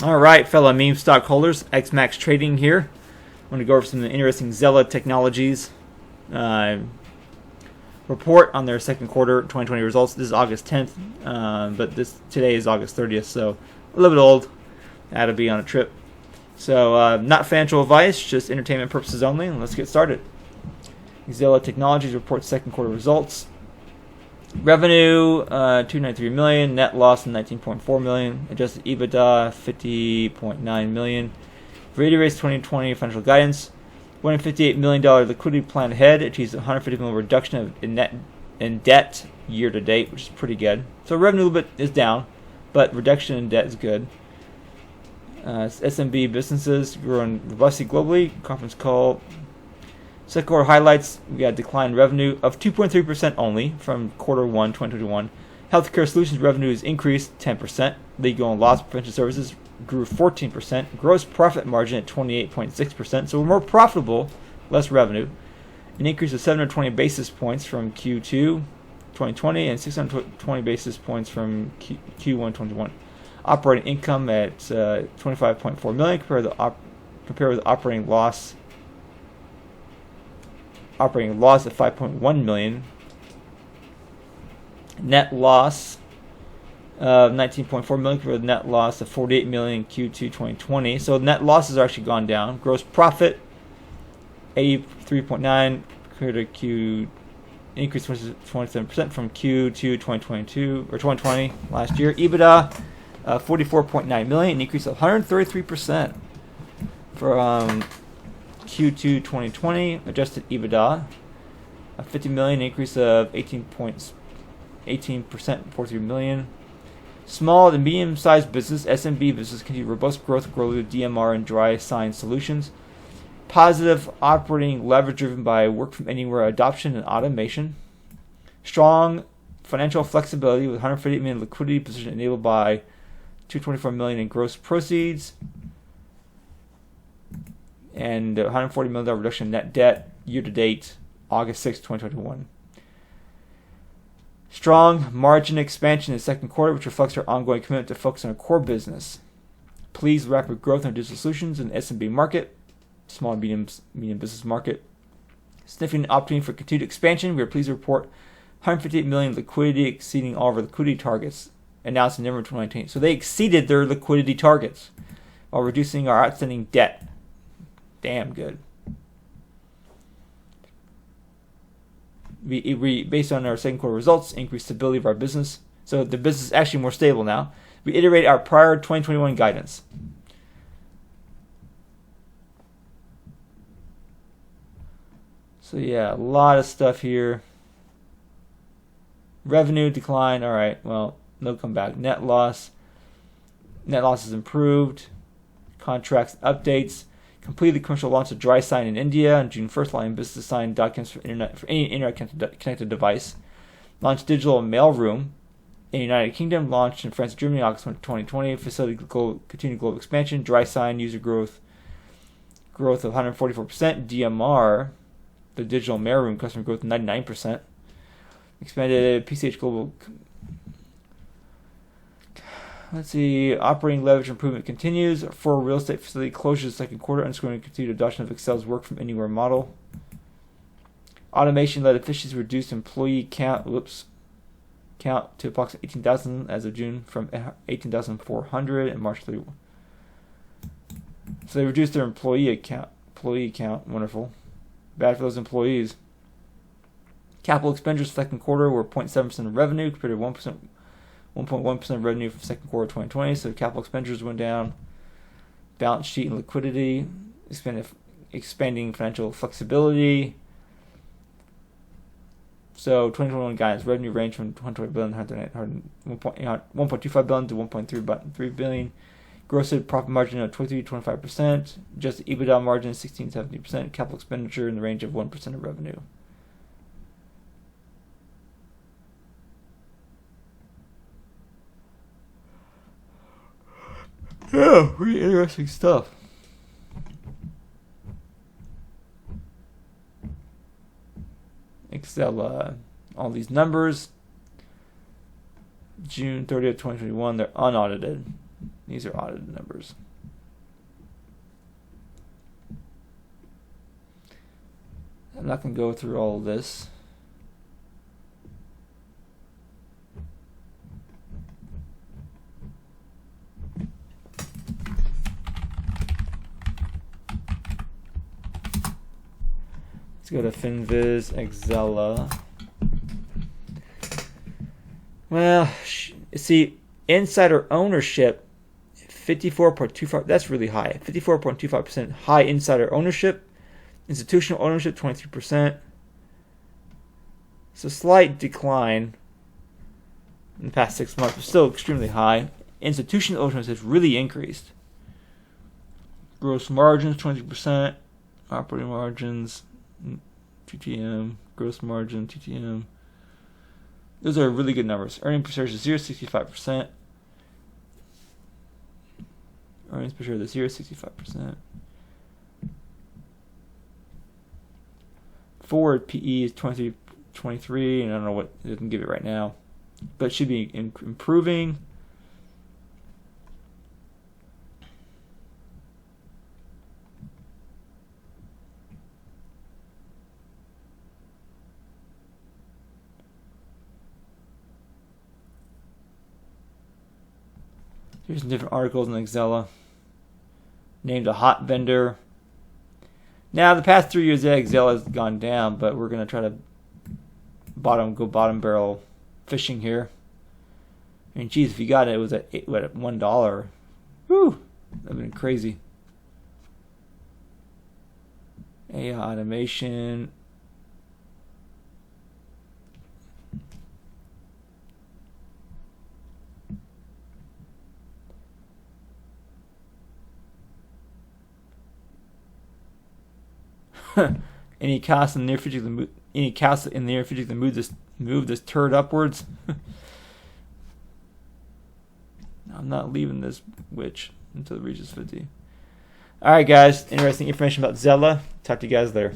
All right, fellow meme stockholders, XMAX Trading here. I'm going to go over some interesting XELA Technologies report on their second quarter 2020 results. This is August 10th, but today is August 30th, so a little bit old. That'll be on a trip. So not financial advice, just entertainment purposes only. And let's get started. XELA Technologies reports second quarter results. Revenue, $293 million. Net loss, $19.4 million. Adjusted EBITDA, $50.9 million. Reiterates 2020 financial guidance. $158 million liquidity plan ahead. Achieves a $150 million reduction in debt year to date, which is pretty good. So revenue a little bit is down, but reduction in debt is good. SMB businesses growing robustly globally. Conference call. Second quarter highlights, we got a decline in revenue of 2.3% only from quarter 1, 2021. Healthcare Solutions revenue has increased 10%. Legal and loss prevention services grew 14%. Gross profit margin at 28.6%. So we're more profitable, less revenue. An increase of 720 basis points from Q2 2020 and 620 basis points from Q1 2021. Operating income at $25.4 million compared with operating loss of $5.1 million. Net loss of $19.4 million compared with net loss of $48 million in Q2 2020. So net losses are actually gone down. Gross profit $83.9 million compared to Q increased 27% from Q2 2022 or 2020 last year. EBITDA $44.9 million, an increase of 133% from Q2 2020. Adjusted EBITDA $50 million, increase of 18%, $43 million. Small and medium-sized business, SMB business, continue robust growth with DMR and dry sign solutions. Positive operating leverage driven by work from anywhere adoption and automation. Strong financial flexibility with $158 million liquidity position enabled by $224 million in gross proceeds and $140 million reduction in net debt year to date, August 6, 2021. Strong margin expansion in the second quarter, which reflects our ongoing commitment to focus on our core business. Pleased rapid growth in digital solutions in the SMB market, small and medium business market. Sniffing opportunity for continued expansion, we are pleased to report $158 million liquidity exceeding all of our liquidity targets announced in November 2019. So they exceeded their liquidity targets while reducing our outstanding debt. Damn good. We based on our second quarter results, increased stability of our business. So the business is actually more stable now. We iterate our prior 2021 guidance. So yeah, a lot of stuff here. Revenue decline. All right, well, no comeback. Net loss is improved. Contracts updates. Completed the commercial launch of Dry Sign in India on June 1st, allowing business to sign documents for any internet-connected device. Launched Digital Mailroom in the United Kingdom. Launched in France and Germany August 2020. Facility continued global expansion. Dry Sign user growth of 144%. DMR, the Digital Mailroom customer growth 99%. Expanded PCH Global. Let's see. Operating leverage improvement continues. 4 real estate facility closures second quarter, underscoring continued adoption of Excel's work from anywhere model. Automation led efficiency, reduced employee count to approximately 18,000 as of June from 18,400 in March 31. So they reduced their employee count. Wonderful. Bad for those employees. Capital expenditures second quarter were 0.7% of revenue compared to 1.1% of revenue from second quarter 2020. So capital expenditures went down. Balance sheet and liquidity, expanding financial flexibility. So 2021 guidance, revenue range from $1.25 billion to $1.3 billion. Gross profit margin of 23-25%. Adjusted EBITDA margin 16-17%. Capital expenditure in the range of 1% of revenue. Yeah, really interesting stuff. XELA, all these numbers. June 30th, 2021, they're unaudited. These are audited numbers. I'm not going to go through all of this. Let's go to FinViz, XELA. Well, see, insider ownership, 54.25, that's really high. 54.25% high insider ownership. Institutional ownership, 23%. It's a slight decline in the past 6 months, but still extremely high. Institutional ownership has really increased. Gross margins, 20%. Operating margins, TTM. Gross margin, TTM. Those are really good numbers. Earnings per share is 0.65%. Earnings per share is 0.65%. Forward PE is 23, and I don't know what it can give it right now, but it should be improving. Here's some different articles in XELA. Named a hot vendor. Now, the past 3 years, XELA has gone down, but we're going to try to go bottom barrel fishing here. I mean, geez, if you got it, it was at $1. Whew, that would have been crazy. AI automation. Any cast in the near future to move this turd upwards? I'm not leaving this witch until it reaches 50. All right, guys. Interesting information about XELA. Talk to you guys later.